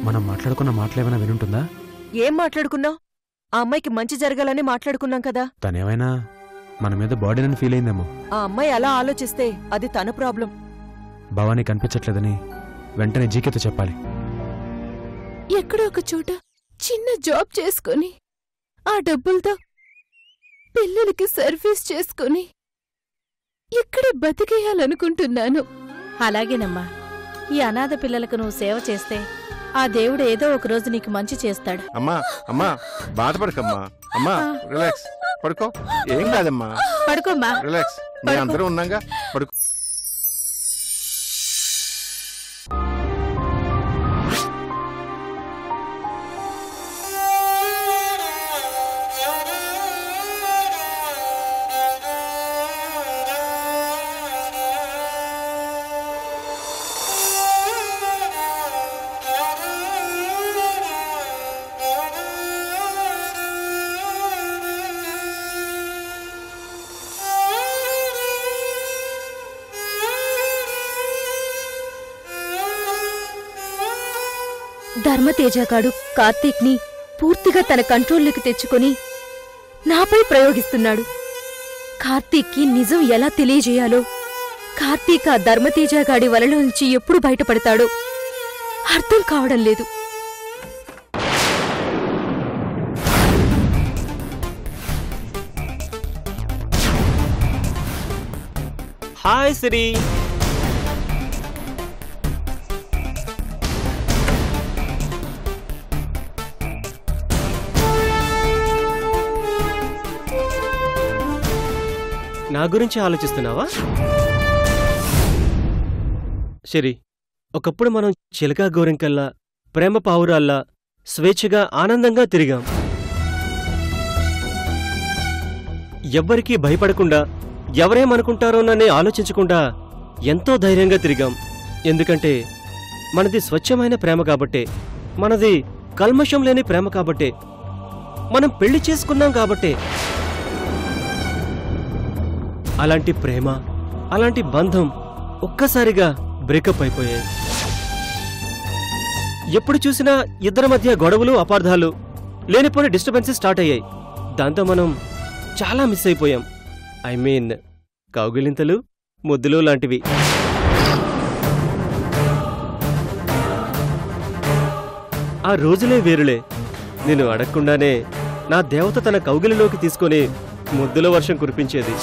మనం మాట్లాడుకున్న మాటలేమైనా వినుంటుందా? ఏం మాట్లాడుకున్నావు? ఆ అమ్మాయికి మంచి జరగాలని మాట్లాడుకున్నాం కదా. తనేమైనా మన మీద బాడీని ఫీల్ అయిందేమో. ఆ అమ్మాయి అలా ఆలోచిస్తే అది తన ప్రాబ్లం. భవానీ కనిపించట్లేదని వెంటనే జీకేతో చెప్పాలి. ఎక్కడో ఒక చోట చిన్న జాబ్ చేసుకుని ఆ డబ్బులతో పిల్లలకి సర్వీస్ చేసుకుని ఇక్కడే బతికేయాలనుకుంటున్నాను. అలాగేనమ్మా. ఈ అనాథ పిల్లలకు నువ్వు సేవ చేస్తే ఆ దేవుడు ఏదో ఒకరోజు నీకు మంచి చేస్తాడు. అమ్మా అమ్మా బాధపడకమ్మా. అమ్మా రిలాక్స్, పడుకో. ఏం కాదమ్మా, పడుకోమ్మా. రిలాక్స్. మేము అందరూ ఉన్నాగా, పడుకో. ధర్మతేజగాడు కార్తీక్ ని పూర్తిగా తన కంట్రోల్లోకి తెచ్చుకొని నాపై ప్రయోగిస్తున్నాడు. కార్తీక్ కి నిజం ఎలా తెలియజేయాలో, కార్తీక్ ఆ ధర్మతేజగాడి వలలో నుంచి ఎప్పుడు బయటపడతాడో అర్థం కావడం లేదు. హాయ్ సిరి. నా గురించి ఆలోచిస్తున్నావా? శరి, ఒకప్పుడు మనం చిలకా గోరింకల్లా, ప్రేమ పావురాల్లా స్వేచ్ఛగా ఆనందంగా తిరిగాం. ఎవ్వరికీ భయపడకుండా, ఎవరేమనుకుంటారోననే ఆలోచించకుండా ఎంతో ధైర్యంగా తిరిగాం. ఎందుకంటే మనది స్వచ్ఛమైన ప్రేమ కాబట్టే, మనది కల్మషం లేని ప్రేమ కాబట్టే, మనం పెళ్లి చేసుకున్నాం కాబట్టే. అలాంటి ప్రేమ, అలాంటి బంధం ఒక్కసారిగా బ్రేకప్ అయిపోయాయి. ఎప్పుడు చూసినా ఇద్దరి మధ్య గొడవలు, అపార్థాలు, లేనిపోని డిస్టర్బెన్సెస్ స్టార్ట్ అయ్యాయి. దాంతో మనం చాలా మిస్ అయిపోయాం. ఐ మీన్ కౌగిలింతలు, ముద్దులు లాంటివి. ఆ రోజులే వేరులే. నేను అడగకుండానే నా దేవత తన కౌగిలిలోకి తీసుకొని ముద్దుల వర్షం కురిపించేది.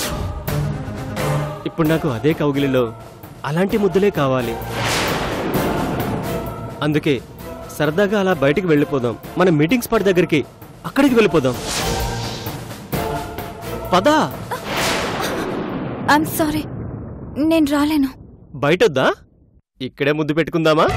ఇప్పుడు నాకు అదే కౌగిలిలో అలాంటి ముద్దులే కావాలి. అందుకే సరదాగా అలా బయటికి వెళ్ళిపోదాం. మన మీటింగ్ స్పాట్ దగ్గరికి, అక్కడికి వెళ్ళిపోదాం. పదా. ఐమ్ సారీ, నేను రాలేను. బయటొద్దా? ఇక్కడే ముద్దు పెట్టుకుందామా?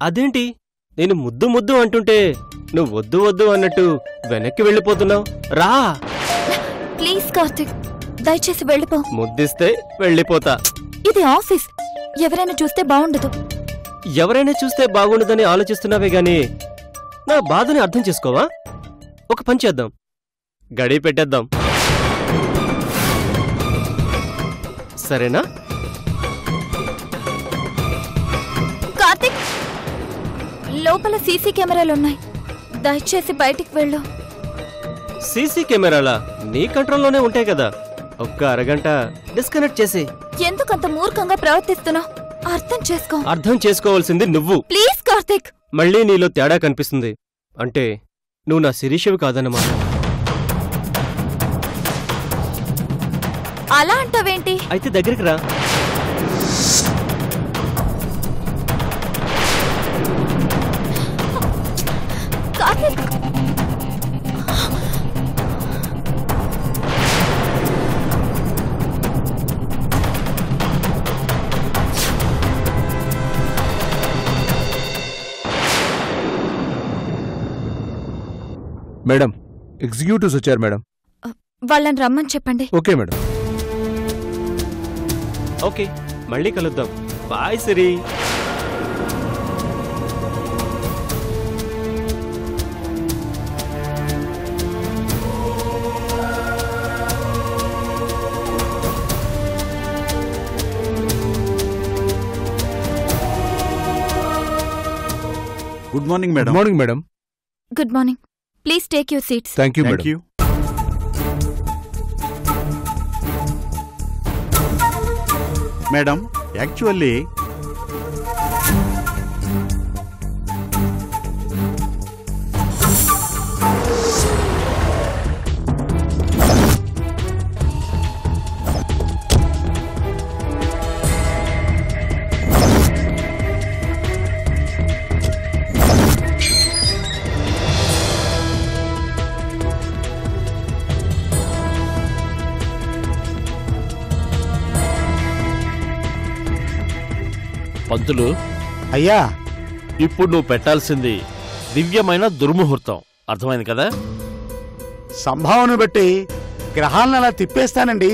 అదేంటి, నేను ముద్దు ముద్దు అంటుంటే నువ్వు వద్దు వద్దు అన్నట్టు వెనక్కి వెళ్ళిపోతున్నావు? రా ప్లీజ్ కార్తిక్, దయచేసి వెళ్ళిపో. ముద్దిస్తే వెళ్ళిపోతా. ఇది ఆఫీస్, ఎవరైనా చూస్తే బాగుండదు. ఎవరైనా చూస్తే బాగుండదని ఆలోచిస్తున్నావే గాని నా బాధని అర్థం చేసుకోవా? ఒక పని చేద్దాం, గడి పెట్టేద్దాం. సరేనా? కార్తిక్, లోపల సీసీ కెమెరాలున్నాయి, దయచేసి బయటికి వెళ్ళు. సీసీ కెమెరాలా? నీ కంట్రోల్లోనే ఉంటాయి కదా. ఒక్క అరగంట డిస్కనెక్ట్ చేసి. ఎందుకంత మూర్ఖంగా ప్రవర్తిస్తున్నావు? అర్థం చేసుకో. అర్థం చేసుకోవాల్సింది నువ్వు. ప్లీజ్ కార్తిక్. మళ్ళీ నీలో తేడా కనిపిస్తుంది అంటే నువ్వు నా శిరీషవి కాదన్నమాట. అలా అంటావేంటి? అయితే దగ్గరికి రా. కార్తిక్, మేడం ఎగ్జిక్యూటివ్స్ వచ్చారు మేడం. వాళ్ళని రమ్మని చెప్పండి. Okay madam. ఓకే, మళ్ళీ కలుద్దాం. Bye Siri. Good morning madam. Good morning madam. Good morning. Please take your seats. Thank you thank madam. You. Madam, actually పంతులు, అయ్యా, ఇప్పుడు నువ్వు పెట్టాల్సింది దివ్యమైన దుర్ముహూర్తం. అర్థమైంది కదా? సంభావన బట్టి గ్రహాలను అలా తిప్పేస్తానండి.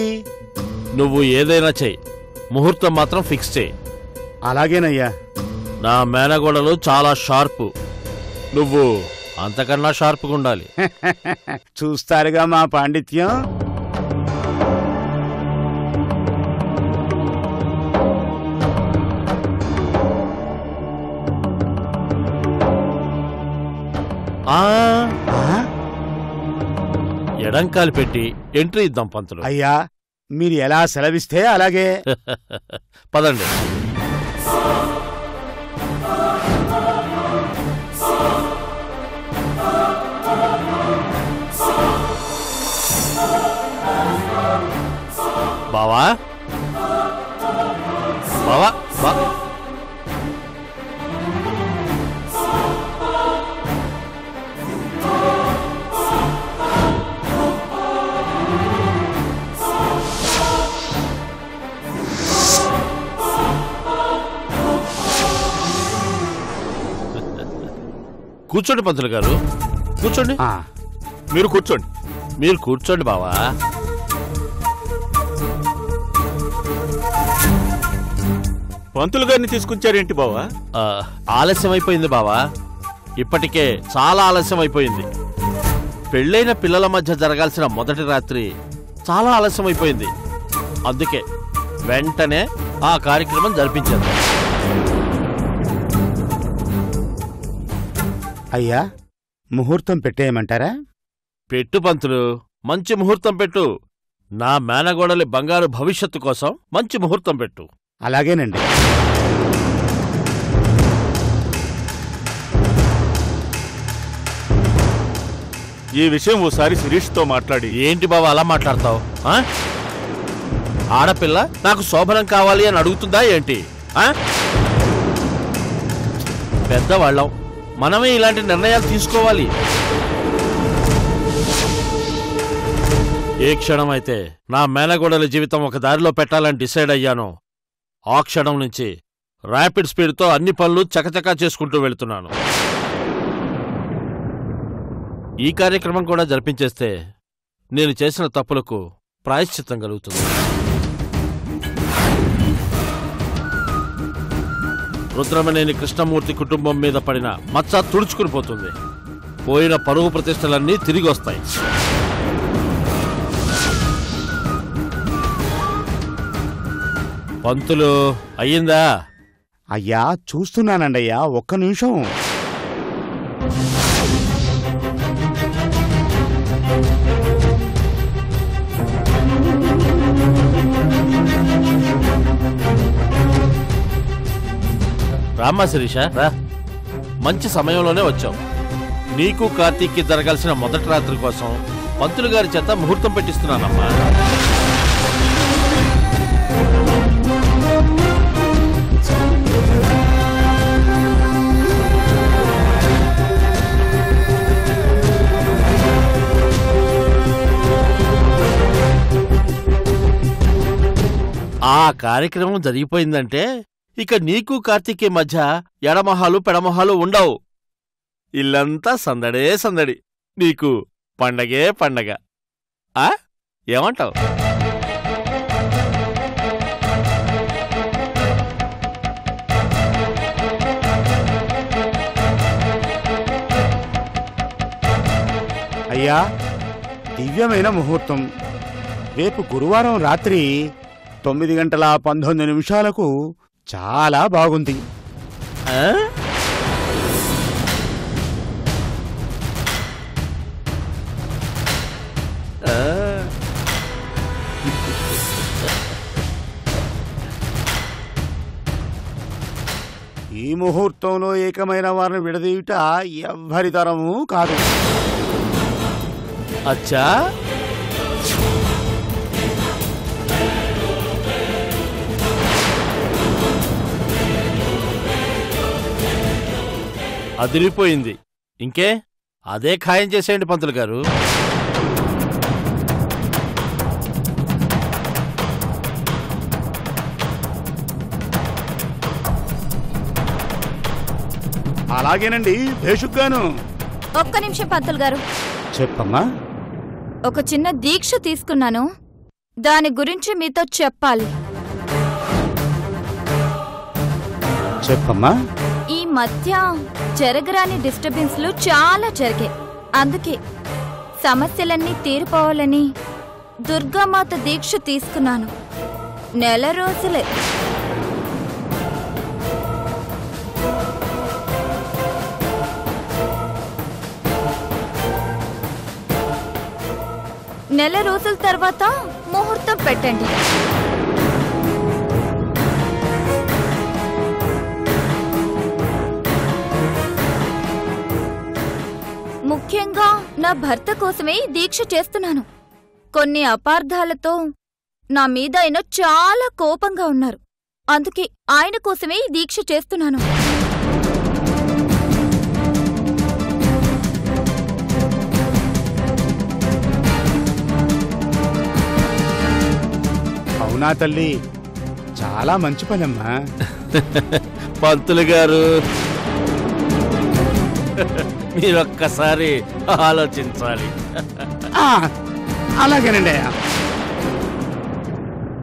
నువ్వు ఏదైనా చెయ్యి, ముహూర్తం మాత్రం ఫిక్స్ చేయి. అలాగేనయ్యా. నా మేనగోడలు చాలా షార్పు, నువ్వు అంతకన్నా షార్ప్గా ఉండాలి. చూస్తారుగా మా పాండిత్యం. ఎడంకాలు పెట్టి ఎంట్రీ ఇద్దాం పంతులు. అయ్యా, మీరు ఎలా సెలవిస్తే అలాగే. పదండి. బావా బావా బా కూర్చోండి పంతులు గారు, కూర్చోండి. మీరు కూర్చోండి. మీరు కూర్చోండి బావా. పంతులు గారిని తీసుకొచ్చారేంటి బావా? ఆలస్యం అయిపోయింది బావా, ఇప్పటికే చాలా ఆలస్యం అయిపోయింది. పెళ్ళైన పిల్లల మధ్య జరగాల్సిన మొదటి రాత్రి చాలా ఆలస్యం అయిపోయింది. అందుకే వెంటనే ఆ కార్యక్రమం జరిపించారు. అయ్యా, ముహూర్తం పెట్టేయమంటారా? పెట్టు పంతులు, మంచి ముహూర్తం పెట్టు. నా మేనగోడలి బంగారు భవిష్యత్తు కోసం మంచి ముహూర్తం పెట్టు. అలాగేనండి. ఈ విషయం ఓసారి శిరీష్తో మాట్లాడి. ఏంటి బావ అలా మాట్లాడతావు? ఆడపిల్ల నాకు శోభనం కావాలి అని అడుగుతుందా ఏంటి? పెద్దవాళ్ళం, మనమే ఇలాంటి నిర్ణయాలు తీసుకోవాలి. ఏ క్షణమైతే నా మేనగోడల జీవితం ఒక దారిలో పెట్టాలని డిసైడ్ అయ్యానో ఆ క్షణం నుంచి ర్యాపిడ్ స్పీడ్తో అన్ని పనులు చకచకా చేసుకుంటూ వెళుతున్నాను. ఈ కార్యక్రమం కూడా జరిపించేస్తే నేను చేసిన తప్పులకు ప్రాయశ్చిత్తం కలుగుతుంది. రుద్రమనేని కృష్ణమూర్తి కుటుంబం మీద పడిన మచ్చ తుడుచుకుని పోతుంది. పోయిన పరువు ప్రతిష్టలన్నీ తిరిగి వస్తాయి. పంతులు, అయ్యిందా? అయ్యా, చూస్తున్నానండయ్యా, ఒక్క నిమిషం. రామ్మా శిరీష, రా. మంచి సమయంలోనే వచ్చావు. నీకు కార్తీక్కి జరగాల్సిన మొదటి రాత్రి కోసం పంతులు గారి చేత ముహూర్తం పెట్టిస్తున్నానమ్మా. ఆ కార్యక్రమం జరిగిపోయిందంటే ఇక నీకు కార్తీక్కి మధ్య ఎడమొహాలు పెడమొహాలు ఉండవు. ఇల్లంతా సందడే సందడి. నీకు పండగే పండగ. ఆ ఏమంటావు? అయ్యా, దివ్యమైన ముహూర్తం. రేపు గురువారం రాత్రి 9:19 చాలా బాగుంది. ఆ? ఆ. ఈ ముహూర్తంలో ఏకమైన వారిని విడదీయుట ఎవ్వరి తరమూ కాదు. అచ్చా, అదిరిపోయింది. ఇంకే అదే ఖాయం చేసేయండి పంతులు గారు. అలాగేనండి, భేషుగ్గాను. ఒక్క నిమిషం పంతులు గారు. చెప్పమ్మా. ఒక చిన్న దీక్ష తీసుకున్నాను, దాని గురించి మీతో చెప్పాలి. చెప్పమ్మా. ఈ మధ్య జరగరాని డిస్టర్బెన్స్లు చాలా జరిగాయి. అందుకే సమస్యలన్నీ తీరిపోవాలని దుర్గామాత దీక్ష తీసుకున్నాను. నెల రోజులే. నెల రోజుల తర్వాత ముహూర్తం పెట్టండి. ముఖ్యంగా నా భర్త కోసమే దీక్ష చేస్తున్నాను. కొన్ని అపార్థాలతో నా మీద ఆయన చాలా కోపంగా ఉన్నారు. అందుకే ఆయన కోసమే దీక్ష చేస్తున్నాను. అవునా తల్లి, చాలా మంచి పనమ్మా. పంతులు గారు, మీరొక్కసారి ఆలోచించాలి. అలాగేనండి అయ్యా.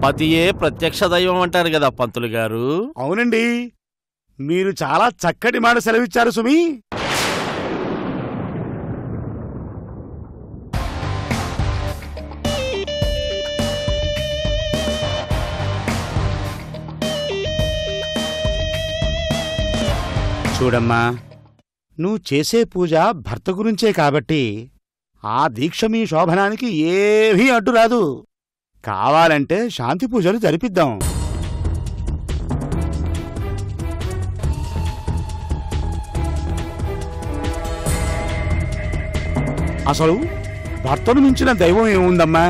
పతియే ప్రత్యక్ష దైవం అంటారు కదా పంతులు గారు. అవునండి, మీరు చాలా చక్కటి మాట సెలవిచ్చారు సుమి. చూడమ్మా, నువ్వు చేసే పూజ భర్త గురించే కాబట్టి ఆ దీక్ష మీ శోభనానికి ఏమీ అడ్డు రాదు. కావాలంటే శాంతి పూజలు జరిపిద్దాం. అసలు భర్తను మించిన దైవం ఏముందమ్మా?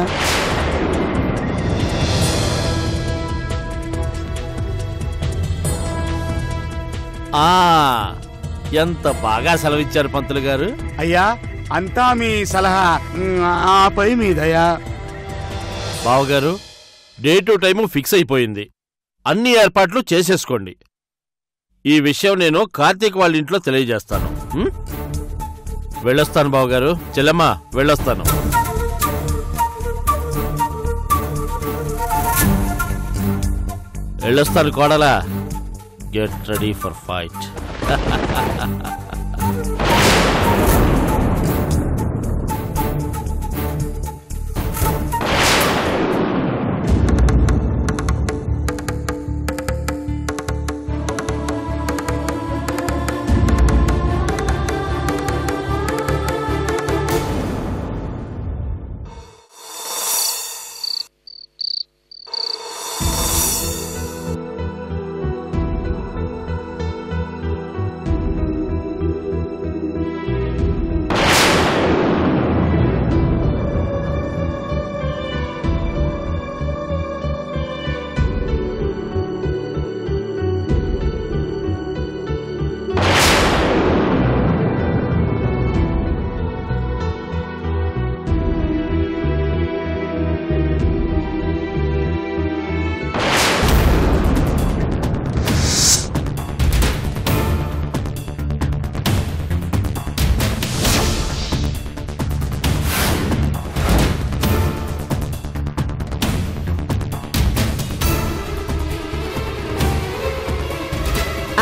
ఎంత బాగా సెలవిచ్చారు పంతులు గారు. అయ్యా, అంతా మీ సలహా, ఆపై మీ దయా. బావగారు, డేటు టైము ఫిక్స్ అయిపోయింది. అన్ని ఏర్పాట్లు చేసేసుకోండి. ఈ విషయం నేను కార్తీక్ వాళ్ళ ఇంట్లో తెలియజేస్తాను. వెళ్ళొస్తాను బావగారు. చెల్లెమ్మ, వెళ్ళొస్తాను. వెళ్ళొస్తాను కోడలా. Get ready for fight.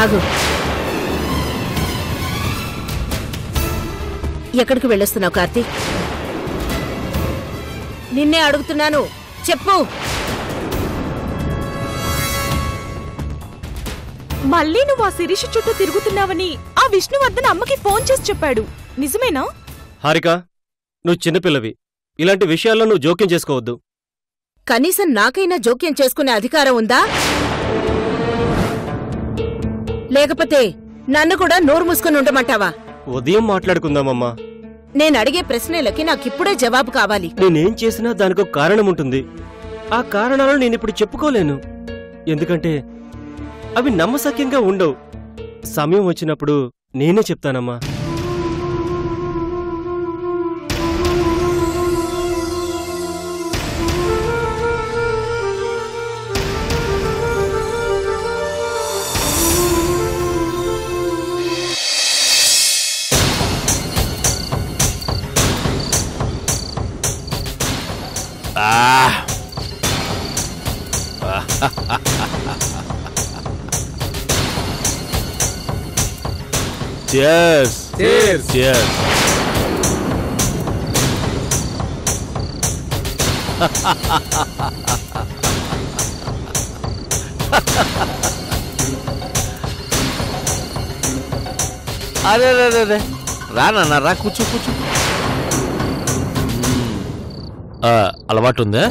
ఆగు. ఎక్కడికి వెళ్ళొస్తున్నావు కార్తీక్? నిన్నే అడుగుతున్నాను, చెప్పు. మళ్ళీ నువ్వు ఆ శిరీష చుట్టూ తిరుగుతున్నావని ఆ విష్ణువర్ధన్ అమ్మకి ఫోన్ చేసి చెప్పాడు, నిజమేనా? హారిక, నువ్వు చిన్నపిల్లవి. ఇలాంటి విషయాల్లో నువ్వు జోక్యం చేసుకోవద్దు. కనీసం నాకైనా జోక్యం చేసుకునే అధికారం ఉందా? లేకపోతే నన్ను కూడా నోరు మూసుకుని ఉండమంటావా? ఉదయం మాట్లాడుకుందామమ్మా. నేను అడిగే ప్రశ్నలకి నాకిప్పుడే జవాబు కావాలి. నేనేం చేసినా దానికో కారణం ఉంటుంది. ఆ కారణాలను నేనిప్పుడు చెప్పుకోలేను. ఎందుకంటే అవి నమ్మశక్యంగా ఉండవు. సమయం వచ్చినప్పుడు నేనే చెప్తానమ్మా. Cheers! Cheers! Cheers! అరే రా నాన్న, రా, కూర్చో కూర్చో. అలవాటు ఉందా?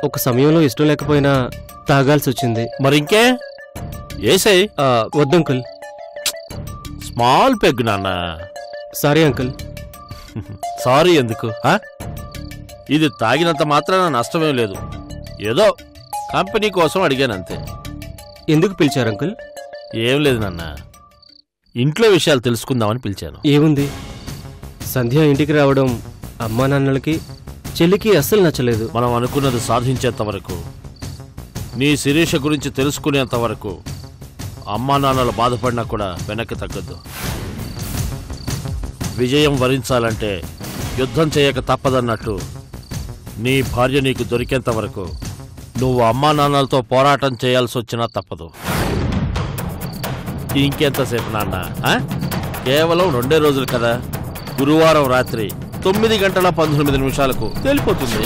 ఒక సమయంలో ఇష్టం లేకపోయినా తాగాల్సి వచ్చింది. మరి ఇంకే ఏసై. వద్దంకుల్. స్మాల్ పెగ్ నాన్న. Sorry uncle. సారీ ఎందుకు? ఇది తాగినంత మాత్రాన నష్టమేం లేదు. ఏదో కంపెనీ కోసం అడిగానంతే. ఎందుకు పిలిచారు అంకుల్? ఏం లేదు నాన్న, ఇంట్లో విషయాలు తెలుసుకుందామని పిలిచాను. ఏముంది, సంధ్య ఇంటికి రావడం అమ్మా నాన్నలకి చెల్లికి అస్సలు నచ్చలేదు. మనం అనుకున్నది సాధించేంత వరకు, నీ శిరీష గురించి తెలుసుకునేంత వరకు అమ్మా నాన్నలు బాధపడినా కూడా వెనక్కి తగ్గద్దు. విజయం వరించాలంటే యుద్ధం చేయక తప్పదన్నట్టు నీ భార్య నీకు దొరికేంత వరకు నువ్వు అమ్మా నాన్నలతో పోరాటం చేయాల్సి వచ్చినా తప్పదు. ఇంకెంతసేపు నాన్న? కేవలం 2 రోజులు కదా. గురువారం రాత్రి 9:19 తెలిపోతుంది.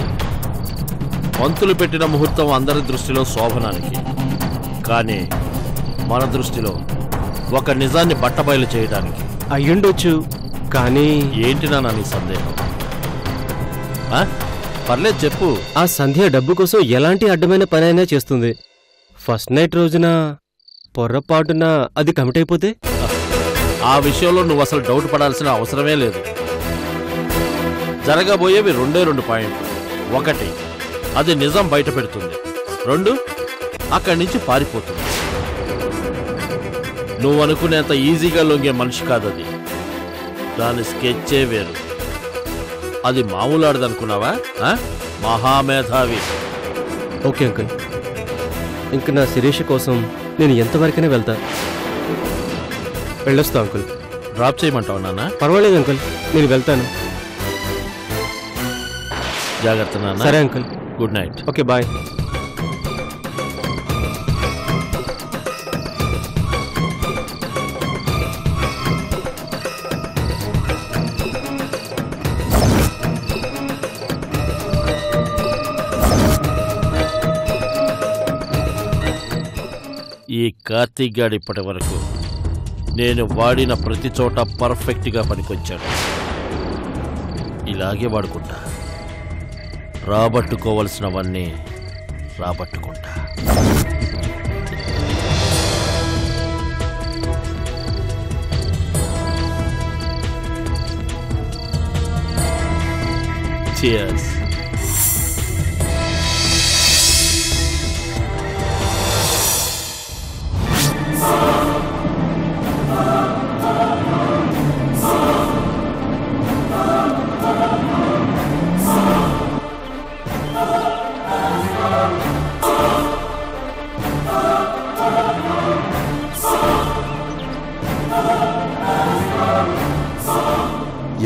పంతులు పెట్టిన ముహూర్తం అందరి దృష్టిలో శోభనానికి, కానీ మన దృష్టిలో ఒక నిజాన్ని బట్టబయలు చేయడానికి. అయ్యుండొచ్చు, కానీ ఏంటి నాన్న నీ సందేహం? పర్లేదు చెప్పు. ఆ సంధ్య డబ్బు కోసం ఎలాంటి అడ్డమైన పనైనా చేస్తుంది. ఫస్ట్ నైట్ రోజున పొర్రపాటున అది కమిట్ అయిపోతే? ఆ విషయంలో నువ్వు అసలు డౌట్ పడాల్సిన అవసరమే లేదు. జరగబోయేవి 2 పాయింట్లు. 1, అది నిజం బయట పెడుతుంది. 2, అక్కడి నుంచి పారిపోతుంది. నువ్వు అనుకునేంత ఈజీగా లొంగే మనిషి కాదది. దాని స్కెచ్చే వేరు. అది మామూలు ఆడదనుకున్నావా? మహామేధావి. ఓకే అంకుల్, ఇంక నా శిరీష కోసం నేను ఎంతవరకైనా వెళ్తా. వెళ్ళొస్తా అంకుల్. డ్రాప్ చేయమంటావా నాన్న? పర్వాలేదు అంకుల్, నేను వెళ్తాను. జాగ్రత్త నాన్న. సరే uncle. Good night. Okay, bye. ఈ కార్తీక్ గాడు ఇప్పటి వరకు నేను వాడిన ప్రతి చోట పర్ఫెక్ట్గా పనికొచ్చాడు. ఇలాగే వాడుకుంటా. రాబట్టుకోవలసినవన్నీ రాబట్టుకుంటా. Cheers.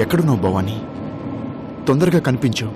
ఎక్కడున్నావు భవానీ? తొందరగా కనిపించు.